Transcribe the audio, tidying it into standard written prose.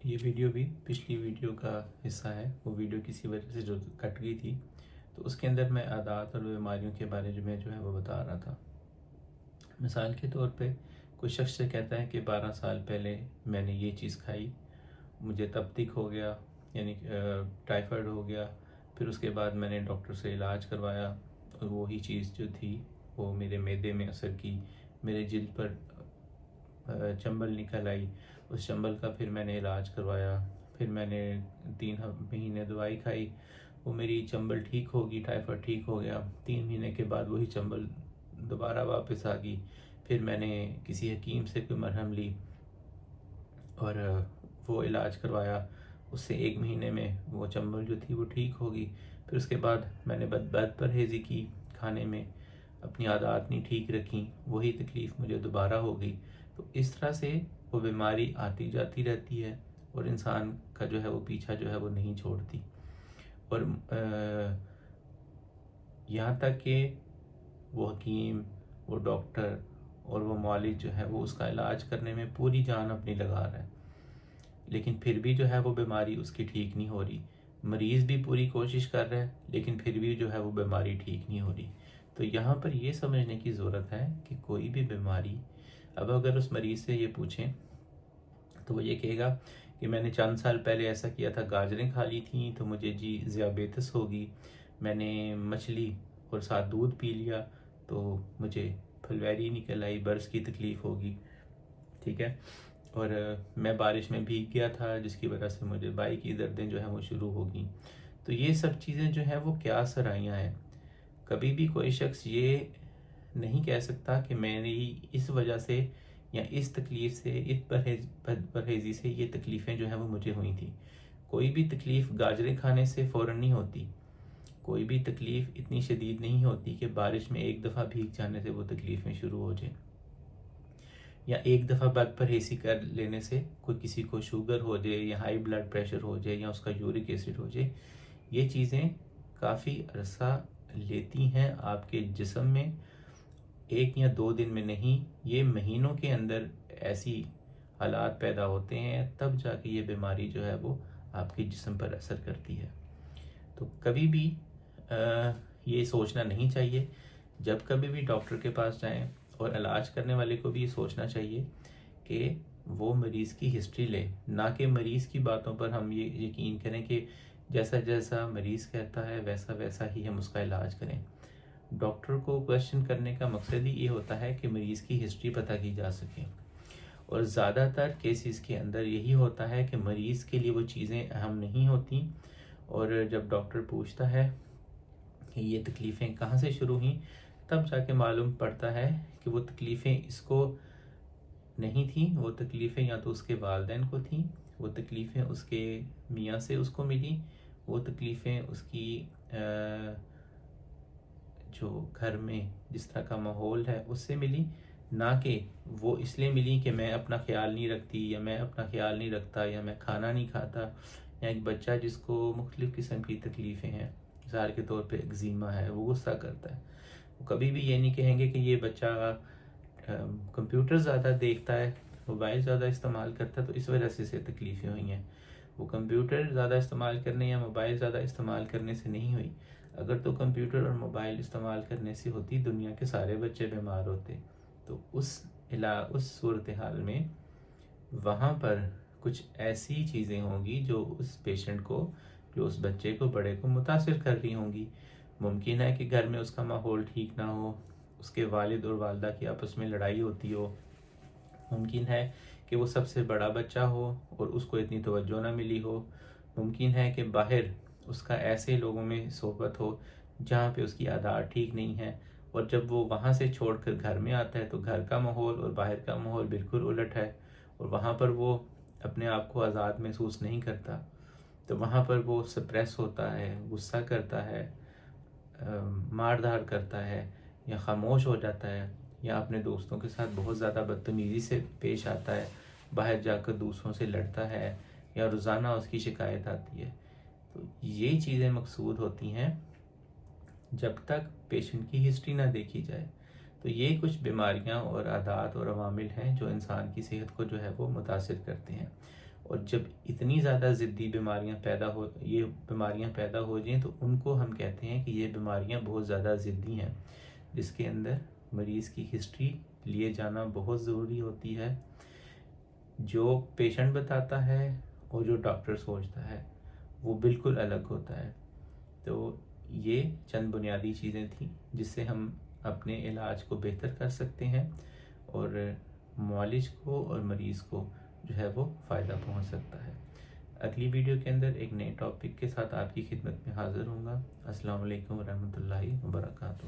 یہ ویڈیو بھی پچھلی ویڈیو کا حصہ ہے. وہ ویڈیو کسی وجہ سے جو کٹ گئی تھی، تو اس کے اندر میں عادات اور بیماریوں کے بارے میں جو ہے وہ بتا رہا تھا. مثال کے طور پہ کوئی شخص سے کہتا ہے کہ 12 سال پہلے میں نے یہ چیز کھائی، مجھے تب تک ہو گیا، یعنی ٹائیفائڈ ہو گیا. پھر اس کے بعد میں نے ڈاکٹر سے علاج کروایا اور وہی چیز جو تھی وہ میرے معدے میں اثر کی، میرے جلد پر چنبل نکل آئی. اس چنبل کا پھر میں نے علاج کروایا، پھر میں نے 3 مہینے دوائی کھائی، وہ میری چنبل ٹھیک ہوگی، ٹائیفائڈ ٹھیک ہو گیا. 3 مہینے کے بعد وہی چنبل دوبارہ واپس آ گئی. پھر میں نے کسی حکیم سے کوئی مرہم لی اور وہ علاج کروایا. اس سے 1 مہینے میں وہ چنبل جو تھی وہ ٹھیک ہوگی. پھر اس کے بعد میں نے بد پرہیزی کی کھانے میں، اپنی عادات نہیں ٹھیک رکھی، وہی تکلیف مجھے دوبارہ ہو گئی. تو اس طرح سے وہ بیماری آتی جاتی رہتی ہے اور انسان کا جو ہے وہ پیچھا جو ہے وہ نہیں چھوڑتی. اور یہاں تک کہ وہ حکیم، وہ ڈاکٹر اور وہ معالج جو ہے وہ اس کا علاج کرنے میں پوری جان اپنی لگا رہا ہے، لیکن پھر بھی جو ہے وہ بیماری اس کی ٹھیک نہیں ہو رہی. مریض بھی پوری کوشش کر رہا ہے لیکن پھر بھی جو ہے وہ بیماری ٹھیک نہیں ہو رہی. تو یہاں پر یہ سمجھنے کی ضرورت ہے کہ کوئی بھی بیماری، اب اگر اس مریض سے یہ پوچھیں تو وہ یہ کہے گا کہ میں نے چند سال پہلے ایسا کیا تھا، گاجریں کھا لی تھیں تو مجھے ذیابیطس ہوگی، میں نے مچھلی اور ساتھ دودھ پی لیا تو مجھے پھلویری نکل آئی، برس کی تکلیف ہوگی. ٹھیک ہے. اور میں بارش میں بھیگ گیا تھا جس کی وجہ سے مجھے بائی کی دردیں جو ہیں وہ شروع ہوگی. تو یہ سب چیزیں جو ہیں وہ کیا سرائیاں ہیں. کبھی بھی کوئی شخص یہ نہیں کہہ سکتا کہ میں نے اس وجہ سے یا اس تکلیف سے، اس پرہیزی سے یہ تکلیفیں جو ہیں وہ مجھے ہوئی تھیں. کوئی بھی تکلیف گاجریں کھانے سے فوراً نہیں ہوتی. کوئی بھی تکلیف اتنی شدید نہیں ہوتی کہ بارش میں ایک دفعہ بھیگ جانے سے وہ تکلیفیں شروع ہو جائیں، یا ایک دفعہ بد پرہیزی کر لینے سے کوئی کسی کو شوگر ہو جائے یا ہائی بلڈ پریشر ہو جائے یا اس کا یورک ایسڈ ہو جائے. یہ چیزیں کافی عرصہ لیتی ہیں آپ کے جسم میں، 1 یا 2 دن میں نہیں، یہ مہینوں کے اندر ایسی حالات پیدا ہوتے ہیں، تب جا کے یہ بیماری جو ہے وہ آپ کے جسم پر اثر کرتی ہے. تو کبھی بھی یہ سوچنا نہیں چاہیے. جب کبھی بھی ڈاکٹر کے پاس جائیں، اور علاج کرنے والے کو بھی یہ سوچنا چاہیے کہ وہ مریض کی ہسٹری لے، نہ کہ مریض کی باتوں پر ہم یہ یقین کریں کہ جیسا جیسا مریض کہتا ہے ویسا ویسا ہی ہم اس کا علاج کریں. ڈاکٹر کو کویشچن کرنے کا مقصد ہی یہ ہوتا ہے کہ مریض کی ہسٹری پتہ کی جا سکے، اور زیادہ تر کیسز کے اندر یہی ہوتا ہے کہ مریض کے لیے وہ چیزیں اہم نہیں ہوتی. اور جب ڈاکٹر پوچھتا ہے کہ یہ تکلیفیں کہاں سے شروع ہوئیں، تب جا کے معلوم پڑتا ہے کہ وہ تکلیفیں اس کو نہیں تھیں، وہ تکلیفیں یا تو اس کے والدین کو تھیں، وہ تکلیفیں اس کے میاں سے اس کو ملی، وہ تکلیفیں اس کی جو گھر میں جس طرح کا ماحول ہے اس سے ملی، نہ کہ وہ اس لیے ملی کہ میں اپنا خیال نہیں رکھتی یا میں اپنا خیال نہیں رکھتا یا میں کھانا نہیں کھاتا. یا ایک بچہ جس کو مختلف قسم کی تکلیفیں ہیں، مثال کے طور پہ ایگزیما ہے، وہ غصہ کرتا ہے، وہ کبھی بھی یہ نہیں کہیں گے کہ یہ بچہ کمپیوٹر زیادہ دیکھتا ہے، موبائل زیادہ استعمال کرتا ہے تو اس وجہ سے تکلیفیں ہوئی ہیں. وہ کمپیوٹر زیادہ استعمال کرنے یا موبائل زیادہ استعمال کرنے سے نہیں ہوئی. اگر تو کمپیوٹر اور موبائل استعمال کرنے سے ہوتی، دنیا کے سارے بچے بیمار ہوتے. تو اس صورتحال میں وہاں پر کچھ ایسی چیزیں ہوں گی جو اس پیشنٹ کو، جو اس بچے کو، بڑے کو متاثر کر رہی ہوں گی. ممکن ہے کہ گھر میں اس کا ماحول ٹھیک نہ ہو، اس کے والد اور والدہ کی آپس میں لڑائی ہوتی ہو، ممکن ہے کہ وہ سب سے بڑا بچہ ہو اور اس کو اتنی توجہ نہ ملی ہو، ممکن ہے کہ باہر اس کا ایسے لوگوں میں صحبت ہو جہاں پہ اس کی عادات ٹھیک نہیں ہے، اور جب وہ وہاں سے چھوڑ کر گھر میں آتا ہے تو گھر کا ماحول اور باہر کا ماحول بالکل الٹ ہے، اور وہاں پر وہ اپنے آپ کو آزاد محسوس نہیں کرتا. تو وہاں پر وہ سپریس ہوتا ہے، غصہ کرتا ہے، مار دھاڑ کرتا ہے، یا خاموش ہو جاتا ہے، یا اپنے دوستوں کے ساتھ بہت زیادہ بدتمیزی سے پیش آتا ہے، باہر جا کر دوسروں سے لڑتا ہے، یا روزانہ اس کی شکایت آتی ہے. تو یہ چیزیں مقصود ہوتی ہیں جب تک پیشنٹ کی ہسٹری نہ دیکھی جائے. تو یہ کچھ بیماریاں اور عادات اور عوامل ہیں جو انسان کی صحت کو جو ہے وہ متاثر کرتے ہیں. اور جب اتنی زیادہ ضدی بیماریاں پیدا ہو جائیں تو ان کو ہم کہتے ہیں کہ یہ بیماریاں بہت زیادہ ضدی ہیں، جس کے اندر مریض کی ہسٹری لیے جانا بہت ضروری ہوتی ہے۔ جو پیشنٹ بتاتا ہے اور جو ڈاکٹر سوچتا ہے وہ بالکل الگ ہوتا ہے۔ تو یہ چند بنیادی چیزیں تھیں جس سے ہم اپنے علاج کو بہتر کر سکتے ہیں اور معالج کو اور مریض کو جو ہے وہ فائدہ پہنچ سکتا ہے۔ اگلی ویڈیو کے اندر ایک نئے ٹاپک کے ساتھ آپ کی خدمت میں حاضر ہوں گا۔ السلام علیکم ورحمۃ اللہ وبرکاتہ۔